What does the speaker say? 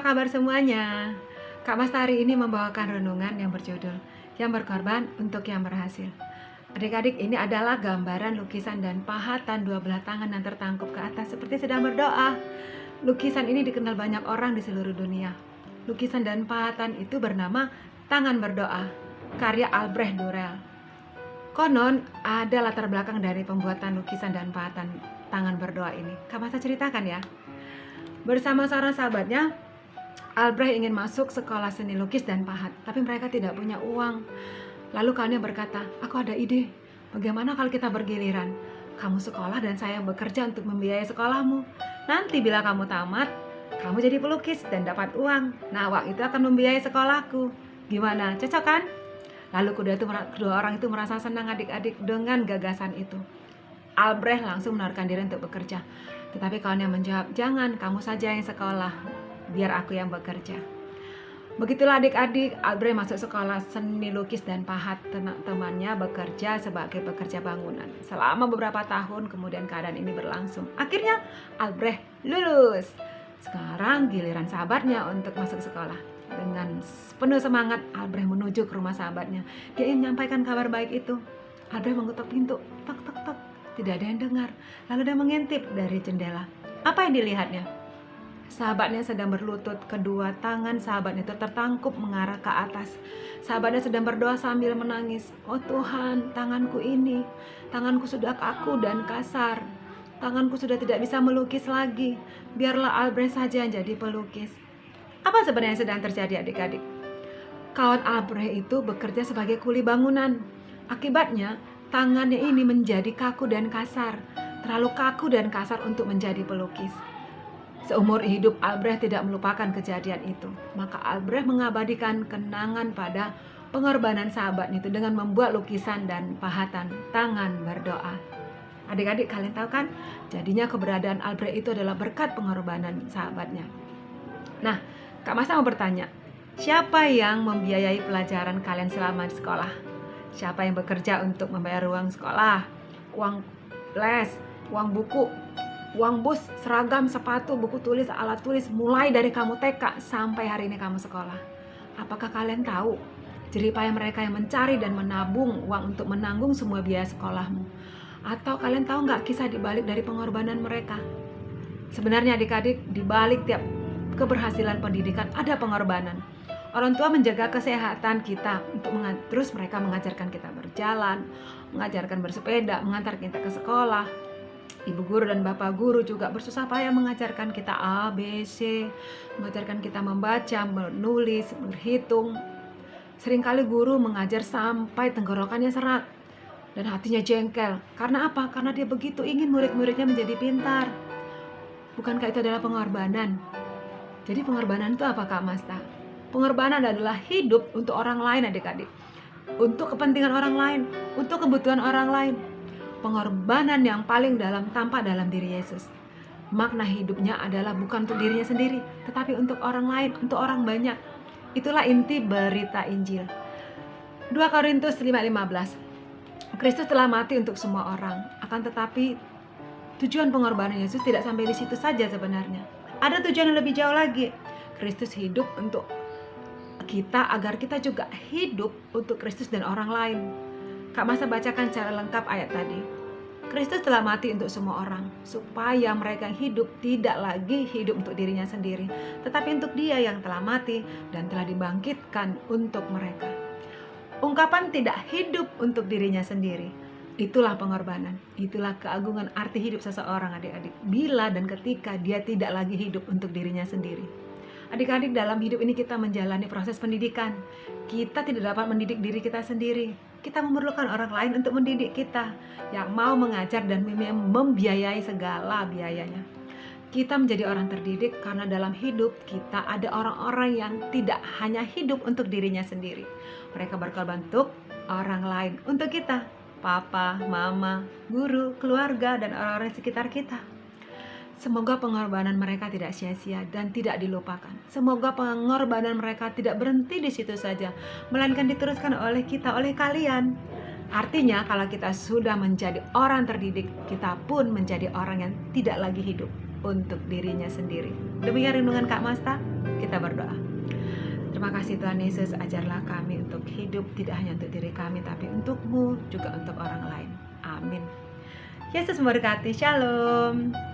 kabar semuanya? Kak Mas hari ini membawakan renungan yang berjudul Yang Berkorban Untuk Yang Berhasil. Adik-adik, ini adalah gambaran lukisan dan pahatan dua belah tangan yang tertangkup ke atas seperti sedang berdoa. Lukisan ini dikenal banyak orang di seluruh dunia. Lukisan dan pahatan itu bernama Tangan Berdoa, karya Albrecht Dürer. Konon ada latar belakang dari pembuatan lukisan dan pahatan Tangan Berdoa ini. Kak Mas ceritakan ya. Bersama seorang sahabatnya, Albrecht ingin masuk sekolah seni lukis dan pahat, tapi mereka tidak punya uang. Lalu kawannya berkata, aku ada ide, bagaimana kalau kita bergiliran? Kamu sekolah dan saya bekerja untuk membiayai sekolahmu. Nanti bila kamu tamat, kamu jadi pelukis dan dapat uang. Nah, uang itu akan membiayai sekolahku. Gimana, cocok kan? Lalu kedua orang itu merasa senang adik-adik dengan gagasan itu. Albrecht langsung menawarkan diri untuk bekerja. Tetapi kawannya menjawab, jangan, kamu saja yang sekolah, biar aku yang bekerja. Begitulah adik-adik, Albrecht masuk sekolah seni lukis dan pahat. Teman-temannya bekerja sebagai pekerja bangunan. Selama beberapa tahun kemudian keadaan ini berlangsung. Akhirnya Albrecht lulus. Sekarang giliran sahabatnya untuk masuk sekolah. Dengan penuh semangat, Albrecht menuju ke rumah sahabatnya. Dia ingin menyampaikan kabar baik itu. Albrecht mengetuk pintu, tok tok tok. Tidak ada yang dengar. Lalu dia mengintip dari jendela. Apa yang dilihatnya? Sahabatnya sedang berlutut, kedua tangan sahabatnya itu tertangkup mengarah ke atas. Sahabatnya sedang berdoa sambil menangis. Oh Tuhan, tanganku ini, tanganku sudah kaku dan kasar. Tanganku sudah tidak bisa melukis lagi. Biarlah Albrecht saja yang jadi pelukis. Apa sebenarnya sedang terjadi adik-adik? Kawan Albrecht itu bekerja sebagai kuli bangunan. Akibatnya, tangannya ini menjadi kaku dan kasar, terlalu kaku dan kasar untuk menjadi pelukis. Seumur hidup Albrecht tidak melupakan kejadian itu. Maka Albrecht mengabadikan kenangan pada pengorbanan sahabatnya itu dengan membuat lukisan dan pahatan Tangan Berdoa. Adik-adik, kalian tahu kan? Jadinya keberadaan Albrecht itu adalah berkat pengorbanan sahabatnya. Nah, Kak Masa mau bertanya, siapa yang membiayai pelajaran kalian selama di sekolah? Siapa yang bekerja untuk membayar uang sekolah, uang les, uang buku, uang bus, seragam, sepatu, buku tulis, alat tulis, mulai dari kamu TK sampai hari ini kamu sekolah? Apakah kalian tahu jeripaya mereka yang mencari dan menabung uang untuk menanggung semua biaya sekolahmu? Atau kalian tahu nggak kisah dibalik dari pengorbanan mereka? Sebenarnya adik-adik, dibalik tiap keberhasilan pendidikan ada pengorbanan. Orang tua menjaga kesehatan kita terus mereka mengajarkan kita berjalan, mengajarkan bersepeda, mengantar kita ke sekolah. Ibu guru dan bapak guru juga bersusah payah mengajarkan kita A, B, C, mengajarkan kita membaca, menulis, berhitung. Seringkali guru mengajar sampai tenggorokannya serak dan hatinya jengkel. Karena apa? Karena dia begitu ingin murid-muridnya menjadi pintar. Bukankah itu adalah pengorbanan? Jadi pengorbanan itu apa, Kak Masta? Pengorbanan adalah hidup untuk orang lain adik-adik. Untuk kepentingan orang lain, untuk kebutuhan orang lain. Pengorbanan yang paling dalam tampak dalam diri Yesus. Makna hidupnya adalah bukan untuk dirinya sendiri, tetapi untuk orang lain, untuk orang banyak. Itulah inti berita Injil. 2 Korintus 5:15. Kristus telah mati untuk semua orang. Akan tetapi tujuan pengorbanan Yesus tidak sampai di situ saja sebenarnya. Ada tujuan yang lebih jauh lagi. Kristus hidup untuk kita agar kita juga hidup untuk Kristus dan orang lain. Kak Masa bacakan secara lengkap ayat tadi. Kristus telah mati untuk semua orang, supaya mereka yang hidup tidak lagi hidup untuk dirinya sendiri, tetapi untuk Dia yang telah mati dan telah dibangkitkan untuk mereka. Ungkapan tidak hidup untuk dirinya sendiri, itulah pengorbanan, itulah keagungan arti hidup seseorang adik-adik. Bila dan ketika dia tidak lagi hidup untuk dirinya sendiri. Adik-adik, dalam hidup ini kita menjalani proses pendidikan. Kita tidak dapat mendidik diri kita sendiri. Kita memerlukan orang lain untuk mendidik kita, yang mau mengajar dan membiayai segala biayanya. Kita menjadi orang terdidik karena dalam hidup kita ada orang-orang yang tidak hanya hidup untuk dirinya sendiri. Mereka berkorban untuk orang lain, untuk kita, papa, mama, guru, keluarga, dan orang-orang sekitar kita. Semoga pengorbanan mereka tidak sia-sia dan tidak dilupakan. Semoga pengorbanan mereka tidak berhenti di situ saja, melainkan diteruskan oleh kita, oleh kalian. Artinya kalau kita sudah menjadi orang terdidik, kita pun menjadi orang yang tidak lagi hidup, untuk dirinya sendiri. Demikian renungan Kak Masta, kita berdoa. Terima kasih Tuhan Yesus, ajarlah kami untuk hidup tidak hanya untuk diri kami, tapi untuk-Mu juga untuk orang lain. Amin. Yesus memberkati. Shalom.